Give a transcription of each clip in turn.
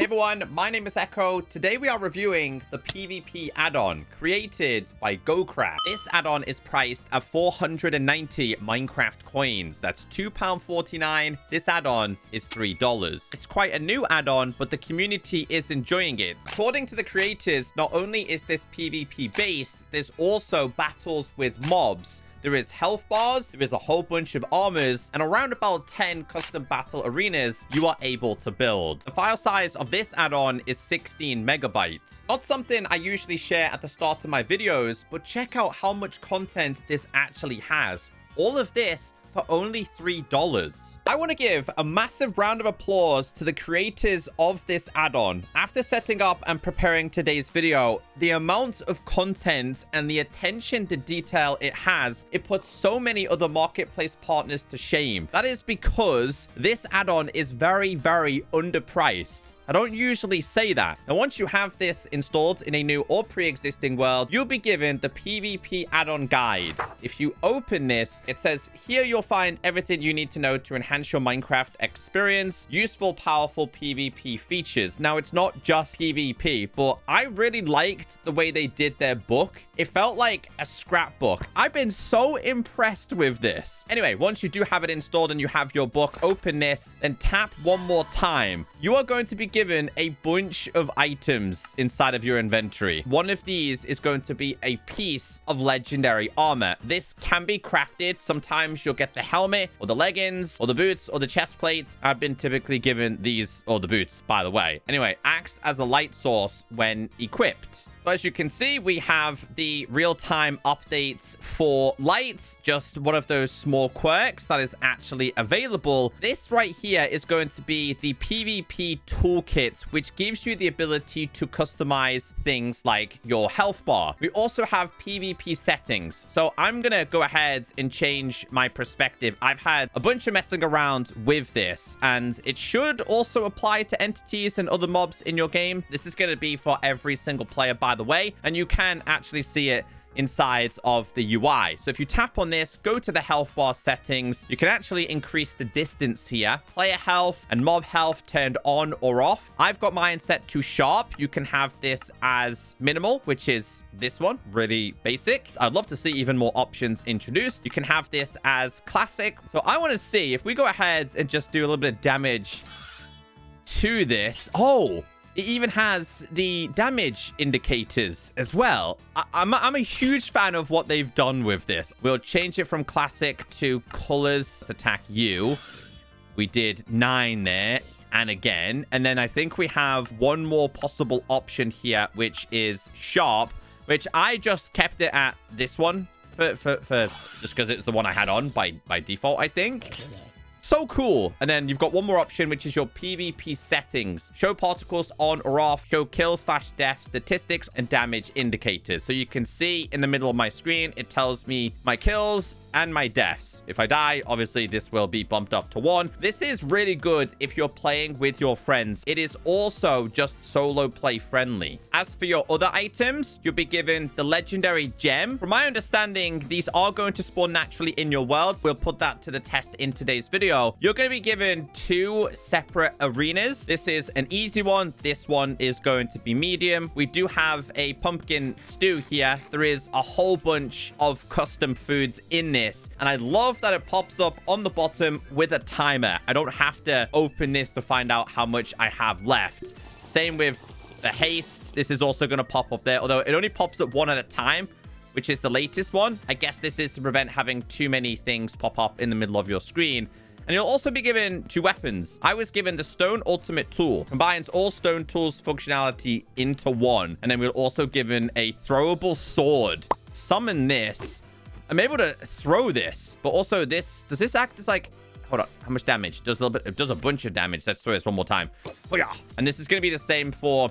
everyone, my name is Echo. Today we are reviewing the PVP add-on created by GoCraft. This add-on is priced at 490 Minecraft coins. That's £2.49. This add-on is $3. It's quite a new add-on, but the community is enjoying it. According to the creators, not only is this PvP based, there's also battles with mobs. There is health bars, there is a whole bunch of armors, and around about 10 custom battle arenas you are able to build. The file size of this add-on is 16 megabytes. Not something I usually share at the start of my videos, but check out how much content this actually has. All of this for only $3. I want to give a massive round of applause to the creators of this add-on. After setting up and preparing today's video, the amount of content and the attention to detail it has, it puts so many other marketplace partners to shame. That is because this add-on is very, very underpriced. I don't usually say that. Now, once you have this installed in a new or pre-existing world, you'll be given the PvP add-on guide. If you open this, it says, here you'll find everything you need to know to enhance your Minecraft experience. Useful, powerful PvP features. Now, it's not just PvP, but I really liked the way they did their book. It felt like a scrapbook. I've been so impressed with this. Anyway, once you do have it installed and you have your book, open this, then tap one more time. You are going to be given a bunch of items inside of your inventory. One of these is going to be a piece of legendary armor. This can be crafted. Sometimes you'll get the helmet or the leggings or the boots or the chest plates. I've been typically given these, or the boots, by the way. Anyway, acts as a light source when equipped. So as you can see, we have the real-time updates for lights, just one of those small quirks that is actually available. This right here is going to be the PvP toolkit, which gives you the ability to customize things like your health bar. We also have PvP settings. So I'm going to go ahead and change my perspective. I've had a bunch of messing around with this, and it should also apply to entities and other mobs in your game. This is going to be for every single player, by the way, and you can actually see it inside of the UI. So if you tap on this, go to the health bar settings, you can actually increase the distance here. Player health and mob health turned on or off. I've got mine set to sharp. You can have this as minimal, which is this one, really basic. I'd love to see even more options introduced. You can have this as classic. So I want to see if we go ahead and just do a little bit of damage to this. Oh, it even has the damage indicators as well. I'm a huge fan of what they've done with this. We'll change it from classic to colors. Let's attack you. We did 9 there. And again. And then I think we have one more possible option here, which is sharp, which I just kept it at this one for just because it's the one I had on by default, I think. So cool. And then you've got one more option, which is your PvP settings. Show particles on or off. Show kill/death statistics and damage indicators. So you can see in the middle of my screen, it tells me my kills and my deaths. If I die, obviously this will be bumped up to 1. This is really good if you're playing with your friends. It is also just solo play friendly. As for your other items, you'll be given the legendary gem. From my understanding, these are going to spawn naturally in your world. We'll put that to the test in today's video. You're going to be given 2 separate arenas. This is an easy one. This one is going to be medium. We do have a pumpkin stew here. There is a whole bunch of custom foods in this, and I love that it pops up on the bottom with a timer. I don't have to open this to find out how much I have left. Same with the haste. This is also going to pop up there, although it only pops up 1 at a time, which is the latest one. I guess this is to prevent having too many things pop up in the middle of your screen. And you'll also be given 2 weapons. I was given the Stone Ultimate Tool. Combines all Stone Tools functionality into one. And then we're also given a throwable sword. Summon this. I'm able to throw this. But also this... Does this act as like... Hold on. How much damage? Does a little bit... It does a bunch of damage. Let's throw this one more time. Oh, yeah. And this is going to be the same for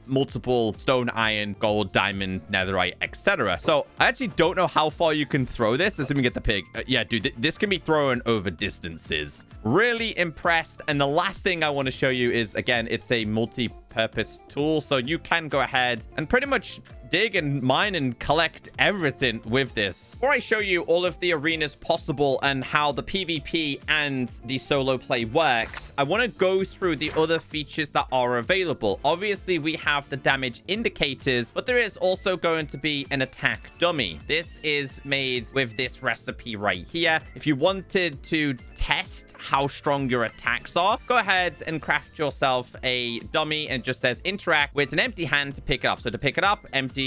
multiple stone, iron, gold, diamond, netherite, etc. So I actually don't know how far you can throw this. Let's even get the pig. Yeah, dude, this can be thrown over distances. Really impressed. And the last thing I want to show you is, again, it's a multi-purpose tool. So you can go ahead and pretty much dig and mine and collect everything with this. Before I show you all of the arenas possible and how the PvP and the solo play works, I want to go through the other features that are available. Obviously, we have the damage indicators, but there is also going to be an attack dummy. This is made with this recipe right here. If you wanted to test how strong your attacks are, go ahead and craft yourself a dummy, and it just says interact with an empty hand to pick it up. So to pick it up, empty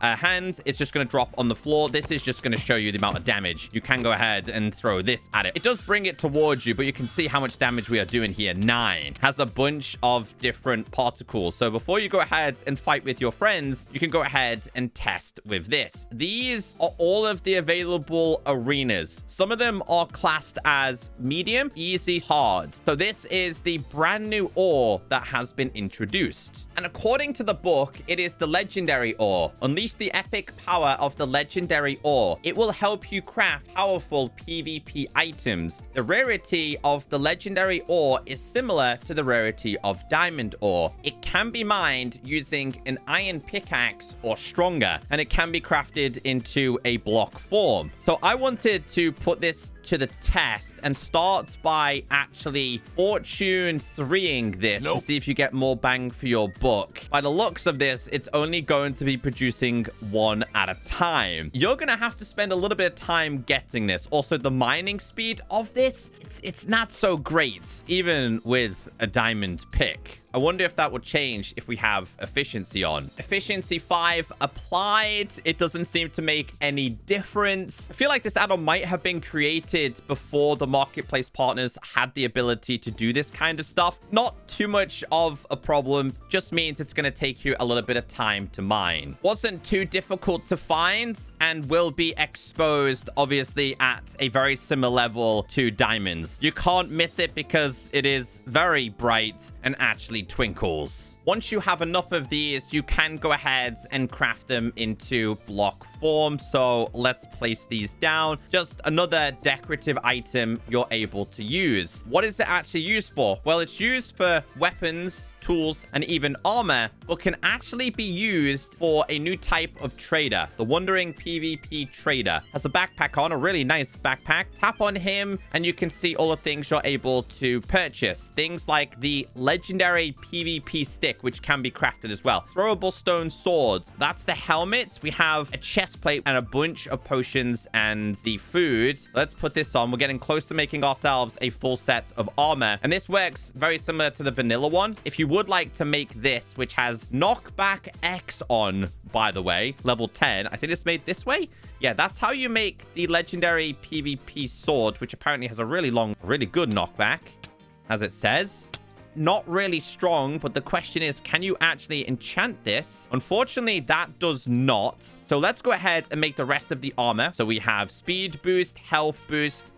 hand, it's just going to drop on the floor. This is just going to show you the amount of damage. You can go ahead and throw this at it. It does bring it towards you, but you can see how much damage we are doing here. 9 has a bunch of different particles. So before you go ahead and fight with your friends, you can go ahead and test with this. These are all of the available arenas. Some of them are classed as medium, easy, hard. So this is the brand new ore that has been introduced. And according to the book, it is the legendary ore. Unleash the epic power of the legendary ore. It will help you craft powerful PvP items. The rarity of the legendary ore is similar to the rarity of diamond ore. It can be mined using an iron pickaxe or stronger, and it can be crafted into a block form. So I wanted to put this to the test and start by actually fortune 3ing this to see if you get more bang for your buck. By the looks of this, it's only going to be producing one at a time. You're gonna have to spend a little bit of time getting this. Also, the mining speed of this, it's not so great, even with a diamond pick. I wonder if that will change if we have efficiency on. Efficiency 5 applied. It doesn't seem to make any difference. I feel like this add-on might have been created before the marketplace partners had the ability to do this kind of stuff. Not too much of a problem. Just means it's going to take you a little bit of time to mine. Wasn't too difficult to find and will be exposed, obviously, at a very similar level to diamonds. You can't miss it because it is very bright and actually twinkles. Once you have enough of these, you can go ahead and craft them into block form. So let's place these down. Just another decorative item you're able to use. What is it actually used for? Well, it's used for weapons, tools, and even armor, but can actually be used for a new type of trader. The Wandering PvP Trader has a backpack on, a really nice backpack. Tap on him and you can see all the things you're able to purchase. Things like the legendary PvP stick, which can be crafted as well. Throwable stone swords. That's the helmets. We have a chest plate and a bunch of potions and the food. Let's put this on. We're getting close to making ourselves a full set of armor. And this works very similar to the vanilla one. If you would like to make this, which has knockback X on, by the way, level 10. I think it's made this way. Yeah, that's how you make the legendary PvP sword, which apparently has a really long, really good knockback, as it says. Not really strong, but the question is, can you actually enchant this? Unfortunately, that does not. So let's go ahead and make the rest of the armor. So we have speed boost, health boost,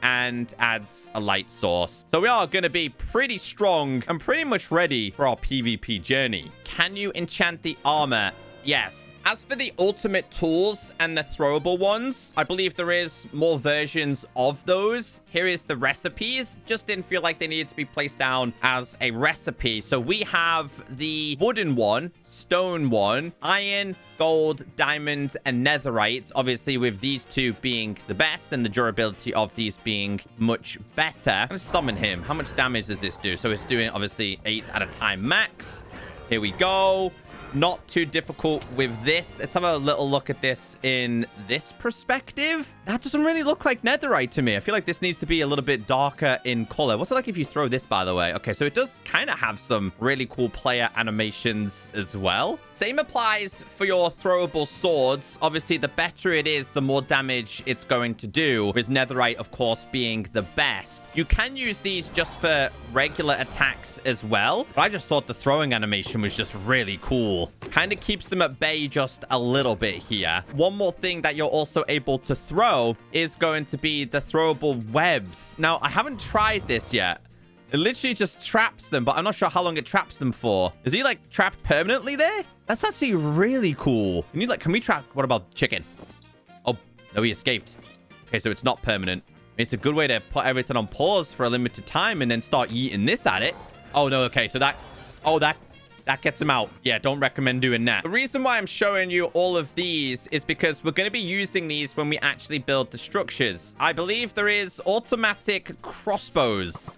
and adds a light source. So we are going to be pretty strong and pretty much ready for our PvP journey. Can you enchant the armor? Yes. As for the ultimate tools and the throwable ones, I believe there is more versions of those. Here is the recipes. Just didn't feel like they needed to be placed down as a recipe. So we have the wooden one, stone one, iron, gold, diamond, and netherite. Obviously, with these two being the best and the durability of these being much better. I'm going to summon him. How much damage does this do? So it's doing, obviously, 8 at a time max. Here we go. Not too difficult with this. Let's have a little look at this in this perspective. That doesn't really look like netherite to me. I feel like this needs to be a little bit darker in color. What's it like if you throw this, by the way? Okay, so it does kind of have some really cool player animations as well. Same applies for your throwable swords. Obviously, the better it is, the more damage it's going to do, with netherite, of course, being the best. You can use these just for regular attacks as well, but I just thought the throwing animation was just really cool. Kind of keeps them at bay just a little bit here. One more thing that you're also able to throw is going to be the throwable webs. Now, I haven't tried this yet. It literally just traps them, but I'm not sure how long it traps them for. Is he, like, trapped permanently there? That's actually really cool. Can we trap... What about chicken? Oh, no, he escaped. Okay, so it's not permanent. It's a good way to put everything on pause for a limited time and then start yeeting this at it. Oh, no, okay, so that... Oh, that That gets him out. Yeah, don't recommend doing that. The reason why I'm showing you all of these is because we're going to be using these when we actually build the structures. I believe there is automatic crossbows.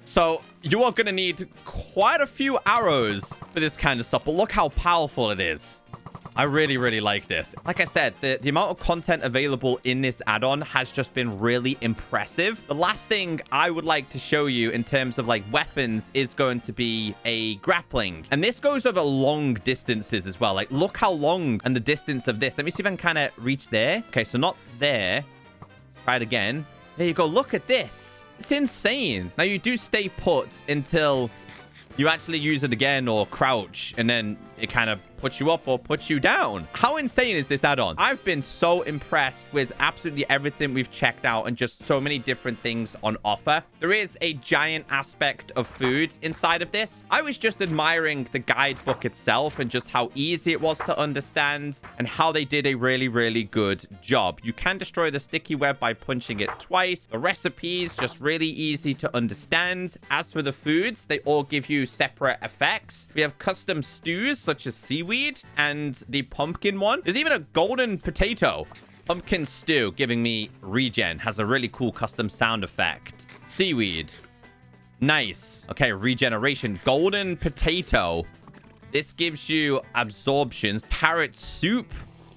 So you are going to need quite a few arrows for this kind of stuff. But look how powerful it is. I really, really like this. Like I said, the amount of content available in this add-on has just been really impressive. The last thing I would like to show you in terms of like weapons is going to be a grappling. And this goes over long distances as well. Like, look how long and the distance of this. Let me see if I can kind of reach there. Okay, so not there. Try it again. There you go. Look at this. It's insane. Now, you do stay put until you actually use it again or crouch, and then it kind of puts you up or puts you down. How insane is this add-on? I've been so impressed with absolutely everything we've checked out and just so many different things on offer. There is a giant aspect of food inside of this. I was just admiring the guidebook itself and just how easy it was to understand and how they did a really, really good job. You can destroy the sticky web by punching it twice. The recipes, just really easy to understand. As for the foods, they all give you separate effects. We have custom stews such as seaweed and the pumpkin one. There's even a golden potato. Pumpkin stew giving me regen. Has a really cool custom sound effect. Seaweed. Nice. Okay, regeneration. Golden potato. This gives you absorptions. Carrot soup.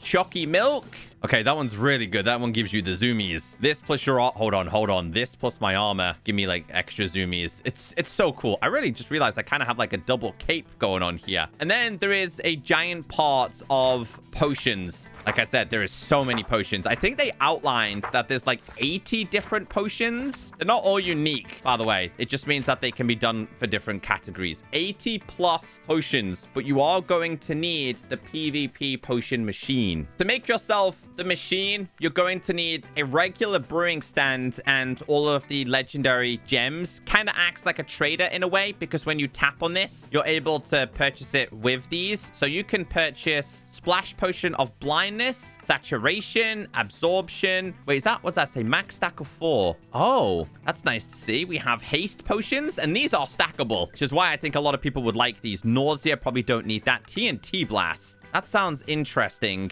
Chalky milk. Okay, that one's really good. That one gives you the zoomies. This plus your... Hold on. This plus my armor. Give me, like, extra zoomies. It's so cool. I really just realized I kind of have, like, a double cape going on here. And then there is a giant part of potions. Like I said, there is so many potions. I think they outlined that there's, like, 80 different potions. They're not all unique, by the way. It just means that they can be done for different categories. 80 plus potions. But you are going to need the PvP potion machine. To make yourself the machine, you're going to need a regular brewing stand and all of the legendary gems. Kind of acts like a trader in a way, because when you tap on this, you're able to purchase it with these. So you can purchase splash potion of blindness, saturation, absorption. Wait, what's that say? Max stack of 4. Oh, that's nice to see. We have haste potions, and these are stackable, which is why I think a lot of people would like these. Nausea, probably don't need that. TNT blast. That sounds interesting.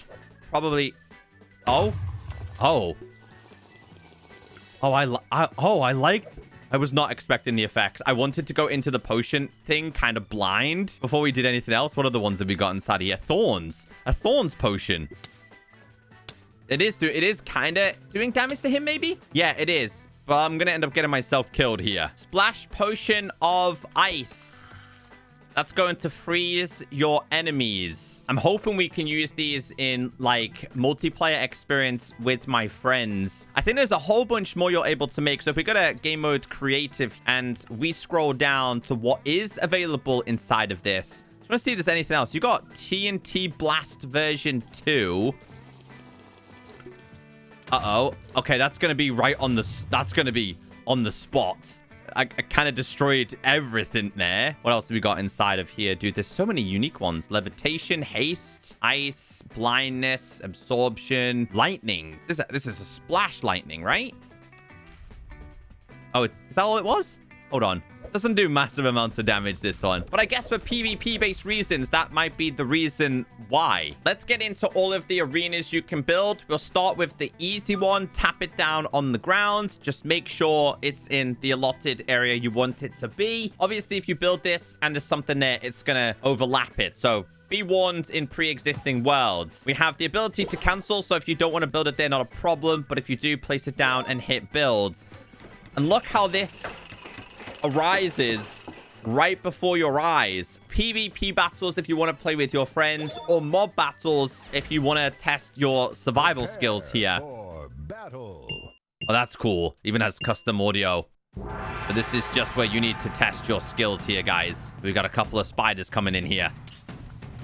Probably... I was not expecting the effects. I wanted to go into the potion thing kind of blind before we did anything else. What are the ones that we got inside here? Thorns. A thorns potion. It is kind of doing damage to him, maybe? Yeah, it is. But I'm going to end up getting myself killed here. Splash potion of ice. That's going to freeze your enemies. I'm hoping we can use these in, like, multiplayer experience with my friends. I think there's a whole bunch more you're able to make. So if we go to game mode creative and we scroll down to what is available inside of this. Just want to see if there's anything else. You got TNT Blast version 2. Uh-oh. Okay, that's going to be right on the... That's going to be on the spot. I kind of destroyed everything there. What else do we got inside of here, dude? There's so many unique ones. Levitation, haste, ice, blindness, absorption, lightning. This is a splash lightning, right? Oh, is that all it was? Hold on. Doesn't do massive amounts of damage, this one. But I guess for PvP-based reasons, that might be the reason why. Let's get into all of the arenas you can build. We'll start with the easy one. Tap it down on the ground. Just make sure it's in the allotted area you want it to be. Obviously, if you build this and there's something there, it's going to overlap it. So be warned in pre-existing worlds. We have the ability to cancel. So if you don't want to build it there, not a problem. But if you do, place it down and hit build. And look how this arises right before your eyes. PvP battles if you want to play with your friends, or mob battles if you want to test your survival skills here. Oh, that's cool. Even has custom audio. But this is just where you need to test your skills here, guys. We've got a couple of spiders coming in here.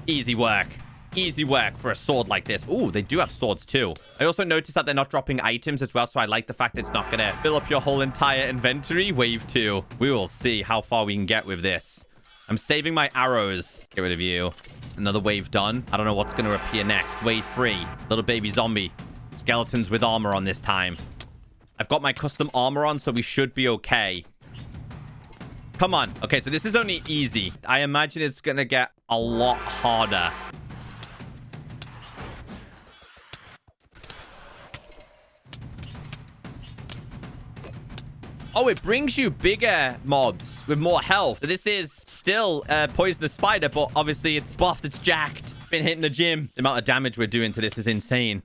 Easy work. Easy work for a sword like this. Ooh, they do have swords too. I also noticed that they're not dropping items as well, so I like the fact that it's not going to fill up your whole entire inventory. Wave 2. We will see how far we can get with this. I'm saving my arrows. Get rid of you. Another wave done. I don't know what's going to appear next. Wave 3. Little baby zombie. Skeletons with armor on this time. I've got my custom armor on, so we should be okay. Come on. Okay, so this is only easy. I imagine it's gonna get a lot harder. Oh, it brings you bigger mobs with more health. So this is still Poison the Spider, but obviously it's buffed, it's jacked. Been hitting the gym. The amount of damage we're doing to this is insane.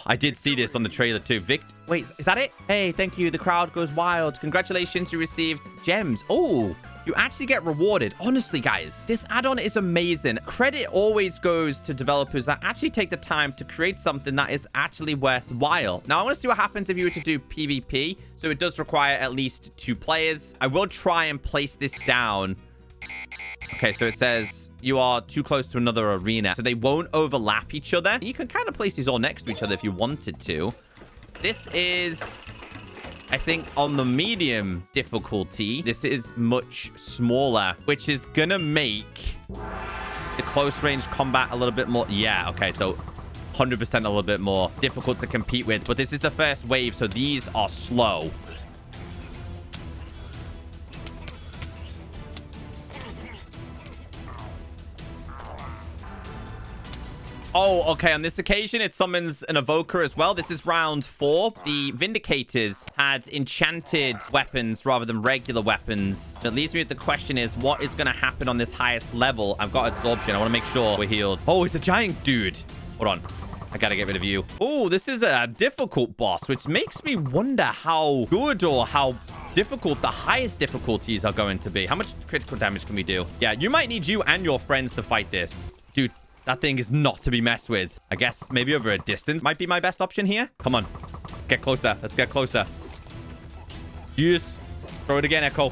I did see this on the trailer too. Wait, is that it? Hey, thank you. The crowd goes wild. Congratulations, you received gems. Oh, you actually get rewarded. Honestly, guys, this add-on is amazing. Credit always goes to developers that actually take the time to create something that is actually worthwhile. Now, I want to see what happens if you were to do PvP. So it does require at least 2 players. I will try and place this down. Okay, so it says you are too close to another arena, so they won't overlap each other. You can kind of place these all next to each other if you wanted to. This is, I think, on the medium difficulty. This is much smaller, which is gonna make the close range combat a little bit more. Yeah, okay, so 100% a little bit more difficult to compete with, but this is the first wave, so these are slow. Oh, okay. On this occasion, it summons an evoker as well. This is round 4. The Vindicators had enchanted weapons rather than regular weapons. That leaves me with the question is, what is going to happen on this highest level? I've got absorption. I want to make sure we're healed. Oh, it's a giant dude. Hold on. I got to get rid of you. Oh, this is a difficult boss, which makes me wonder how good or how difficult the highest difficulties are going to be. How much critical damage can we do? Yeah, you might need you and your friends to fight this. Dude, that thing is not to be messed with. I guess maybe over a distance might be my best option here. Come on. Get closer. Let's get closer. Yes. Throw it again, Echo.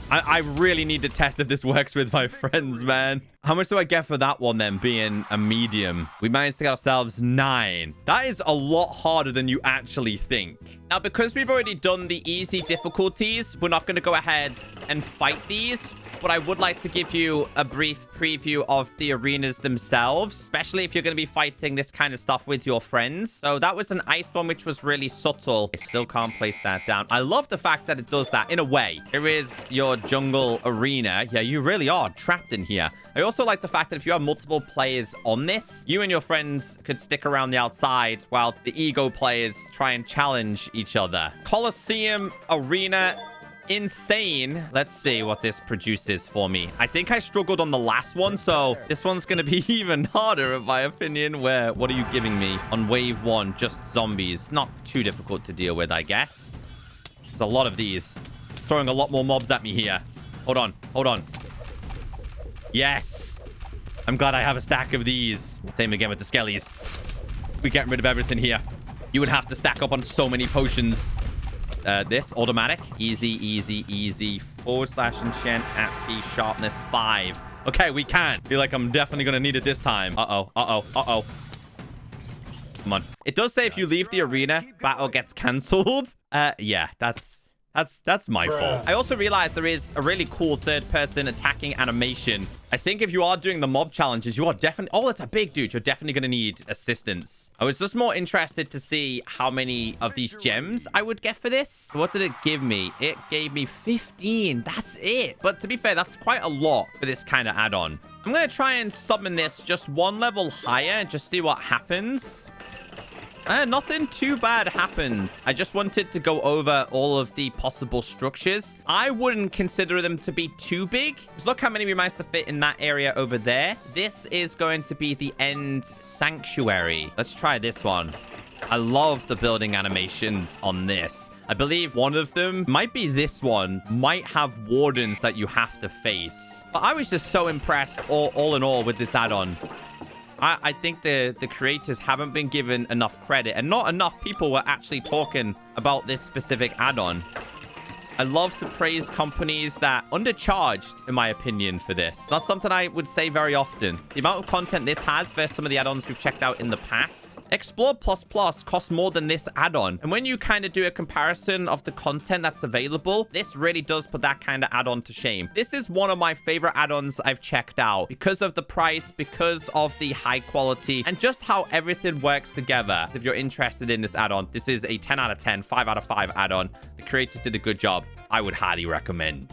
I really need to test if this works with my friends, man. How much do I get for that one then, being a medium? We managed to get ourselves 9. That is a lot harder than you actually think. Now, because we've already done the easy difficulties, we're not going to go ahead and fight these. But I would like to give you a brief preview of the arenas themselves, especially if you're going to be fighting this kind of stuff with your friends. So that was an ice one, which was really subtle. I still can't place that down. I love the fact that it does that in a way. Here is your jungle arena. Yeah, you really are trapped in here. I also like the fact that if you have multiple players on this, you and your friends could stick around the outside while the ego players try and challenge each other. Colosseum arena. Insane. Let's see what this produces for me. I think I struggled on the last one, so this one's going to be even harder, in my opinion. What are you giving me? On wave 1, just zombies. Not too difficult to deal with, I guess. There's a lot of these. It's throwing a lot more mobs at me here. Hold on. Hold on. Yes. I'm glad I have a stack of these. Same again with the skellies. We're getting rid of everything here. You would have to stack up on so many potions. This automatic, easy / enchant at P sharpness 5. Okay, we can. Feel like I'm definitely gonna need it this time. Come on. It does say if you leave the arena, battle gets cancelled. Yeah, that's my fault. I also realized there is a really cool third-person attacking animation. I think if you are doing the mob challenges, you are definitely... Oh, that's a big dude. You're definitely going to need assistance. I was just more interested to see how many of these gems I would get for this. What did it give me? It gave me 15. That's it. But to be fair, that's quite a lot for this kind of add-on. I'm going to try and summon this just 1 level higher and just see what happens. Nothing too bad happens. I just wanted to go over all of the possible structures. I wouldn't consider them to be too big. Just look how many we managed to fit in that area over there. This is going to be the end sanctuary. Let's try this one. I love the building animations on this. I believe one of them might be this one. Might have wardens that you have to face. But I was just so impressed all in all with this add-on. I think the creators haven't been given enough credit, and not enough people were actually talking about this specific add-on. I love to praise companies that undercharged, in my opinion, for this. Not something I would say very often. The amount of content this has versus some of the add-ons we've checked out in the past. Explore Plus Plus costs more than this add-on. And when you kind of do a comparison of the content that's available, this really does put that kind of add-on to shame. This is one of my favorite add-ons I've checked out because of the price, because of the high quality, and just how everything works together. If you're interested in this addon, this is a 10 out of 10, 5 out of 5 add-on. The creators did a good job. up, I would highly recommend.